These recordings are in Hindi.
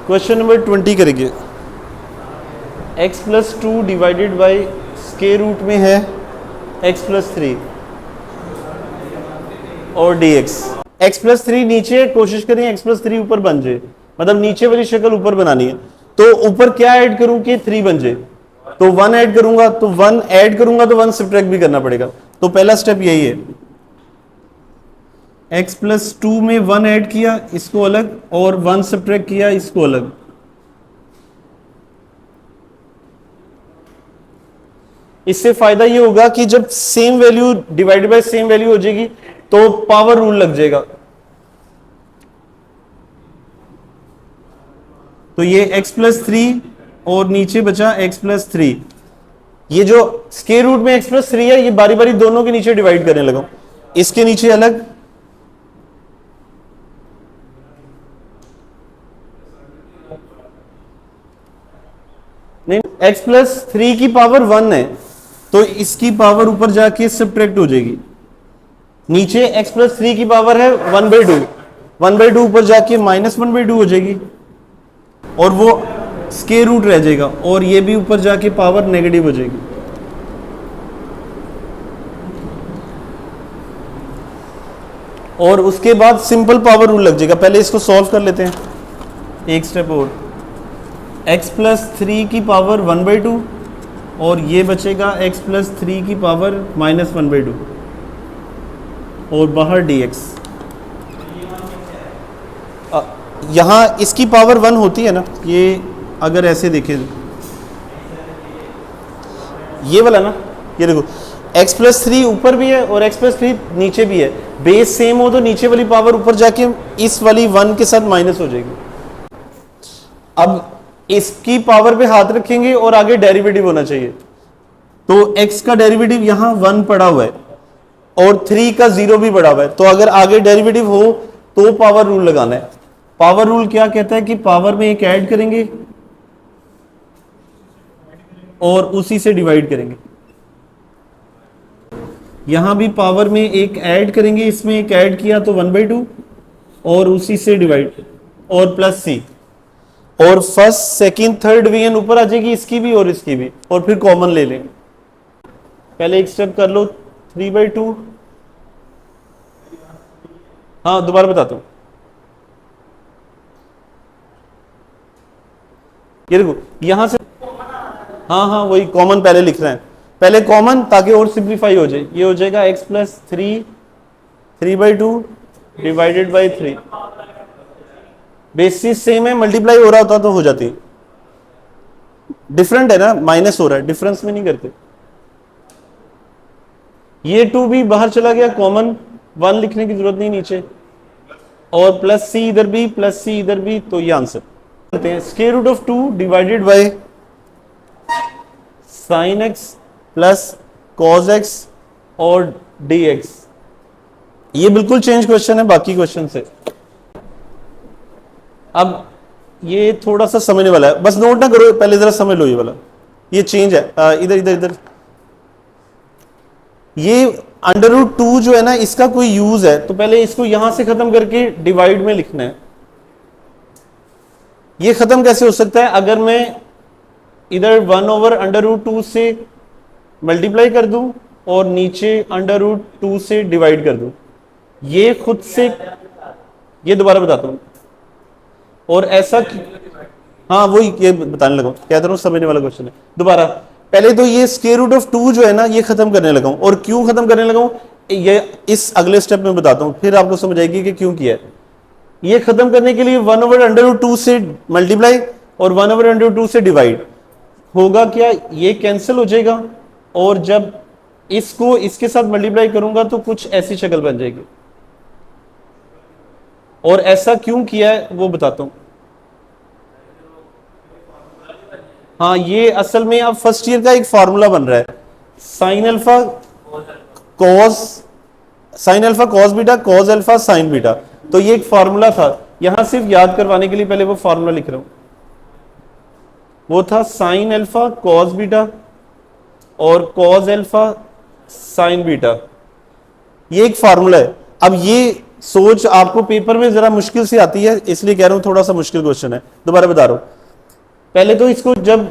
क्वेश्चन नंबर 20 करेंगे। x plus 2 divided by square root में है x प्लस 3 और dx। x प्लस 3 नीचे, कोशिश करें x प्लस 3 ऊपर बन जाए, मतलब नीचे वाली शक्ल ऊपर बनानी है। तो ऊपर क्या ऐड करूं कि 3 बन जाए? तो 1 ऐड करूंगा, तो 1 ऐड करूंगा तो 1 सब्ट्रैक्ट भी करना पड़ेगा। तो पहला स्टेप यही है, x प्लस 2 में 1 ऐड किया इसको अलग, और 1 सब्ट्रैक्ट किया इसको अलग। इससे फायदा ये होगा कि जब same value divided by same value हो जाएगी तो पावर रूल लग जाएगा। तो ये x प्लस 3 और नीचे बचा x प्लस 3। ये जो स्क्वायर रूट में x प्लस 3 है, ये बारी बारी दोनों के नीचे डिवाइड करने लगा, इसके नीचे अलग, नहीं, x प्लस 3 की पावर 1 है तो इसकी पावर ऊपर जाके सब्ट्रैक्ट हो जाएगी। नीचे x प्लस 3 की पावर है 1/2, 1/2 ऊपर जाके -1/2 हो जाएगी, और वो स्क्वायर रूट रह जाएगा, और ये भी ऊपर जाके पावर नेगेटिव हो जाएगी। और उसके बाद सिंपल पावर रूल लग जाएगा। पहले इसको सॉल्व कर लेते हैं एक स्टेप और। x प्लस 3 की पावर 1/2 और ये बचेगा x प्लस 3 की पावर -1/2 और बाहर dx। यहाँ इसकी पावर 1 होती है ना, ये अगर ऐसे देखें, ये वाला ना, ये देखो x प्लस 3 ऊपर भी है और x प्लस 3 नीचे भी है। बेस सेम हो तो नीचे वाली पावर ऊपर जाके इस वाली 1 के साथ माइनस हो जाएगी। अब इसकी पावर पे हाथ रखेंगे और आगे डेरिवेटिव होना चाहिए। तो x का डेरिवेटिव यहां 1 पड़ा हुआ है और 3 का 0 भी पड़ा हुआ है, तो अगर आगे डेरिवेटिव हो तो पावर रूल लगाना है। पावर रूल क्या कहता है कि पावर में एक ऐड करेंगे और उसी से डिवाइड करेंगे। यहां भी पावर में एक ऐड करेंगे, इसमें एक ऐड किया तो 1/2 और उसी से डिवाइड, और प्लस c, और फर्स्ट सेकंड थर्ड डिवीजन ऊपर आ जाएगी, इसकी भी और इसकी भी, और फिर कॉमन ले लेंगे। पहले एक स्टेप कर लो 3/2। हाँ दोबारा बताता हूं, ये देखो यहां से, हाँ वही कॉमन पहले लिख रहे हैं, पहले कॉमन ताकि और सिंप्लीफाई हो जाए। ये हो जाएगा x plus 3/2 divided by 3। Basis same है, मल्टीप्लाई हो रहा होता तो हो जाती, डिफरेंट है ना, माइनस हो रहा है, डिफरेंस में नहीं करते। ये 2 भी बाहर चला गया, कॉमन 1 लिखने की जरूरत नहीं नीचे, और प्लस c इधर भी, प्लस c इधर भी, तो ये आंसर करते हैं। Square root of 2 divided by sine x plus cos x और dx। ये बिल्कुल चेंज क्वेश्चन है बाकी क्वेश्चन से। अब ये थोड़ा सा समझने वाला है, बस नोट ना करो, पहले जरा समझ लो ये वाला, ये चेंज है। इधर इधर इधर, ये √2 जो है ना, इसका कोई यूज है, तो पहले इसको यहां से खत्म करके डिवाइड में लिखना है। ये खत्म कैसे हो सकता है? अगर मैं इधर 1/√2 से मल्टीप्लाई कर दूं और नीचे √2 से डिवाइड कर दूं, ये खुद से, ये दोबारा बताता हूं, और ऐसा, हाँ वही ये बताने लगा, कहता हूं समझने वाला क्वेश्चन है। दोबारा पहले तो ये स्क्वायर रूट ऑफ 2 जो है ना, ये खत्म करने लगा हूं, और क्यों खत्म करने लगा हूं ये इस अगले स्टेप में बताता हूं, फिर आपको समझ आएगी कि क्यों किया है। ये खत्म करने के लिए 1/√2 से मल्टीप्लाई और 1/√2 से डिवाइड होगा क्या, ये कैंसिल हो जाएगा, और जब इसको इसके साथ मल्टीप्लाई करूंगा तो कुछ ऐसी शक्ल बन जाएगी। और ऐसा क्यों किया है वो बताता हूं। हाँ, ये असल में अब फर्स्ट ईयर का एक फॉर्मूला बन रहा है, sine alpha cos beta cos alpha sign beta. तो ये एक फॉर्मूला था, यहां सिर्फ याद करवाने के लिए पहले वो फॉर्मूला लिख रहा हूं। वो था साइन अल्फा कॉस बीटा और कॉस अल्फा साइन बीटा, ये एक फार्मूला है। अब ये सोच आपको पेपर में जरा मुश्किल से आती है, इसलिए कह रहा हूं थोड़ा सा मुश्किल क्वेश्चन है, दोबारा बता रहा हूं। पहले तो इसको जब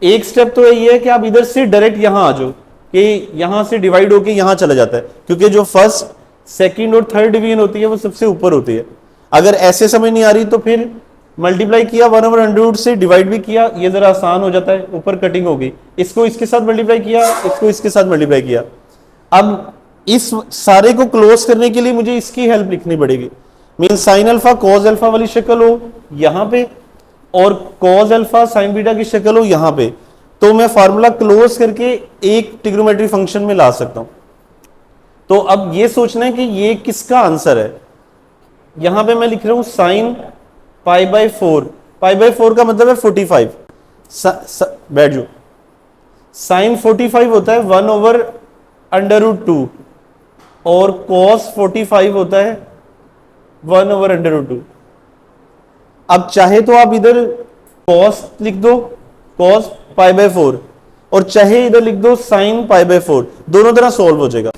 एक स्टेप तो यही है कि आप इधर से डायरेक्ट यहां आ जाओ कि यहां से डिवाइड होके यहां चला जाता है, क्योंकि जो फर्स्ट सेकंड और थर्ड डिवीजन होती है वो सबसे ऊपर होती है। अगर ऐसे समझ नहीं आ रही तो फिर मल्टीप्लाई किया 1/√, से डिवाइड भी किया, ये जरा आसान हो जाता है, ऊपर कटिंग होगी, इसको इसके साथ मल्टीप्लाई किया, इसको इसके साथ मल्टीप्लाई किया। अब इस सारे को क्लोज करने के लिए मुझे इसकी हेल्प लिखनी पड़ेगी, mean sine alpha cos alpha वाली शक्ल हो यहां पे और कॉस अल्फा साइन बीटा की शक्ल हो यहां पे, तो मैं फार्मूला क्लोज करके एक ट्रिग्नोमेट्री फंक्शन में ला सकता हूं। तो अब ये सोचना है कि ये किसका आंसर है। यहां पे मैं लिख रहा हूं साइन π/4, π/4 का मतलब है 45, बैठ जाओ, साइन 45 होता है 1/√2 और कॉस 45 होता है 1/√2। अब चाहे तो आप इधर कॉस लिख दो, कॉस π/4, और चाहे इधर लिख दो साइन π/4, दोनों तरह सॉल्व हो जाएगा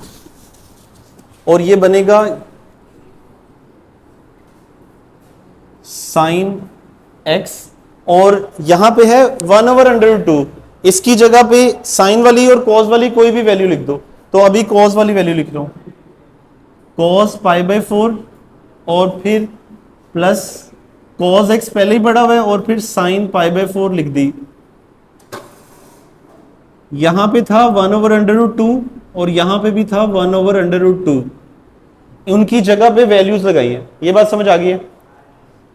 और ये बनेगा साइन x, और यहां पे है 1/√2, इसकी जगह पे साइन वाली और कॉस वाली कोई भी वैल्यू लिख दो। तो अभी कॉस वाली वैल्यू लिख रहा हूं, कॉस π/4 और फिर प्लस कॉस x पहले ही पड़ा हुआ है और फिर साइन π/4 लिख दी। यहां पे था 1/√2 और यहां पे भी था 1/√2, उनकी जगह पे वैल्यूज लगाई है। ये बात समझ आ गई है,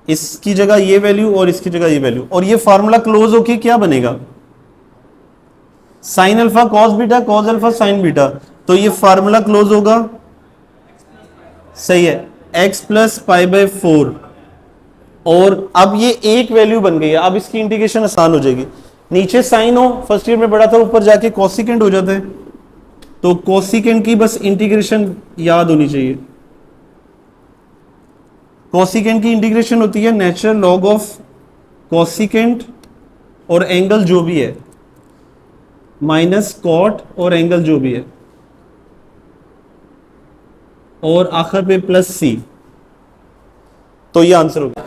इसकी जगह ये वैल्यू और इसकी जगह ये वैल्यू, और ये फार्मूला क्लोज होके क्या बनेगा, sine alpha cos beta cos alpha sign beta, तो ये फार्मूला क्लोज होगा, सही है, x प्लस π/4, और अब ये एक वैल्यू बन गई है। अब इसकी इंटीग्रेशन आसान हो जाएगी, नीचे साइन हो फर्स्ट ईयर में बड़ा था, ऊपर जाके कोसिकेंट हो जाता है, तो कोसिकेंट की बस इंटीग्रेशन याद होनी चाहिए। कोसिकेंट की इंटीग्रेशन होती है नेचुरल लॉग ऑफ कोसिकेंट और एंगल जो भी है माइनस कॉट और एंगल जो भी है, और आखिर पे प्लस सी, तो ये आंसर होगा।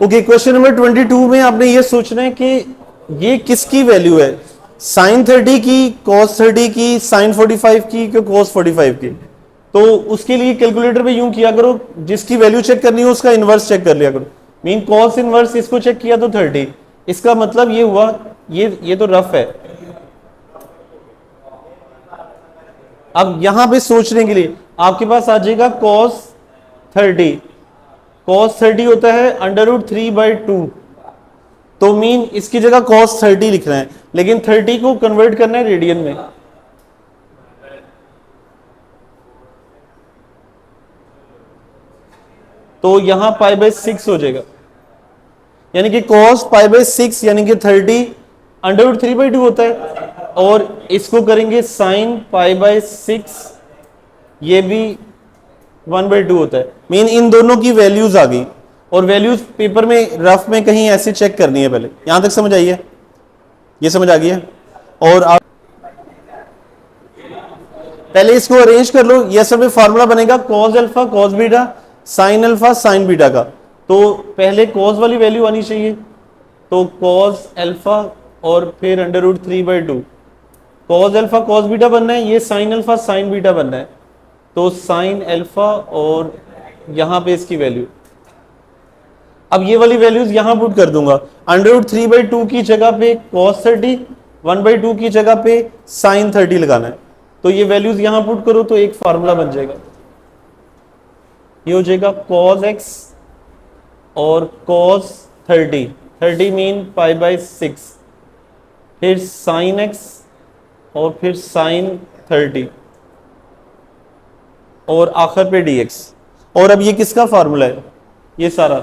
ओके, क्वेश्चन नंबर 22 में आपने ये सोचना है कि ये किसकी वैल्यू है, साइन 30 की, कॉस 30 की, साइन 45 की, कॉस 45 की। तो उसके लिए कैलकुलेटर पे यूं किया करो, जिसकी वैल्यू चेक करनी हो उसका इनवर्स चेक कर लिया करो, मीन कॉस इनवर्स इसको चेक किया तो 30, इसका मतलब ये हुआ, ये तो रफ है। अब यहां पे सोचने के लिए आपके पास आ जाएगा cos 30, cos 30 होता है √3/2, तो मीन इसकी जगह cos 30 लिख रहे हैं, लेकिन 30 को कन्वर्ट करना है रेडियन में, तो यहां π/6 हो जाएगा, यानी कि cos π/6 यानी कि 30 √3/2 होता है, और इसको करेंगे साइन π/6, ये भी 1/2 होता है, मीन इन दोनों की वैल्यूज आ गई, और वैल्यूज पेपर में रफ में कहीं ऐसे चेक करनी है। पहले यहां तक समझ आई है, ये समझ आ गई है, और आप पहले इसको अरेंज कर लो। ये सब फार्मूला बनेगा cos alpha cos beta sine alpha sign beta का, तो पहले cos वाली वैल्यू आनी चाहिए, तो cos अल्फा और फिर √3/2, cos अल्फा cos बीटा बनना है, ये साइन अल्फा साइन बीटा बनना है, तो साइन अल्फा और यहां पे इसकी वैल्यू। अब ये वाली वैल्यूज यहां पुट कर दूंगा, √3/2 की जगह पे cos 30, 1/2 की जगह पे साइन 30 लगाना है, तो ये वैल्यूज यहां पुट करो तो एक फार्मूला बन जाएगा, ये हो जाएगा cos x और cos 30 मीन π/6, फिर साइन x और फिर साइन 30 और आखिर पे dx। और अब ये किसका फार्मूला है, ये सारा,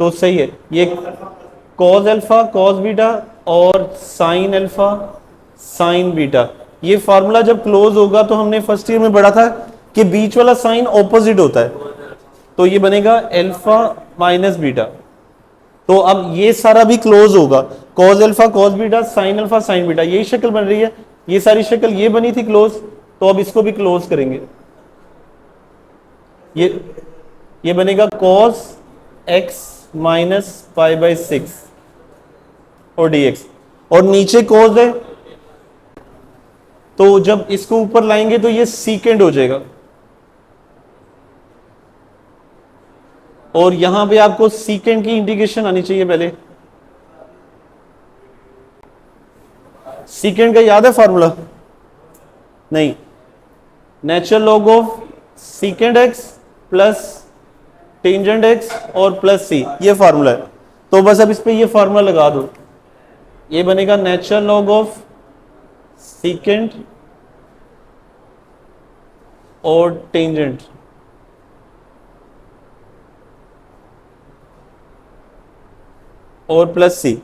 तो सही है, ये cos अल्फा cos बीटा और साइन अल्फा साइन बीटा। ये फार्मूला जब क्लोज होगा तो हमने फर्स्ट ईयर में पढ़ा था कि बीच वाला साइन ऑपोजिट होता है, तो ये बनेगा अल्फा माइनस बीटा। तो अब ये सारा भी क्लोज होगा, cos alpha cos beta sine alpha sign beta, यही शक्ल बन रही है, ये सारी शक्ल ये बनी थी क्लोज, तो अब इसको भी क्लोज करेंगे। ये बनेगा cos x minus pi by 6 और dx, और नीचे cos है, तो जब इसको ऊपर लाएंगे तो ये सीकेंड हो जाएगा, और यहां पे आपको सीकेंड की इंटीग्रेशन आनी चाहिए पहले। सीकेंड का याद है फॉर्मूला? नहीं, natural log of सीकेंड x plus tangent x और प्लस सी, ये फार्मूला है। तो बस अब इस पे ये फार्मूला लगा दो, ये बनेगा नेचुरल लॉग ऑफ सीकेंड और टेंजेंट और प्लस सी।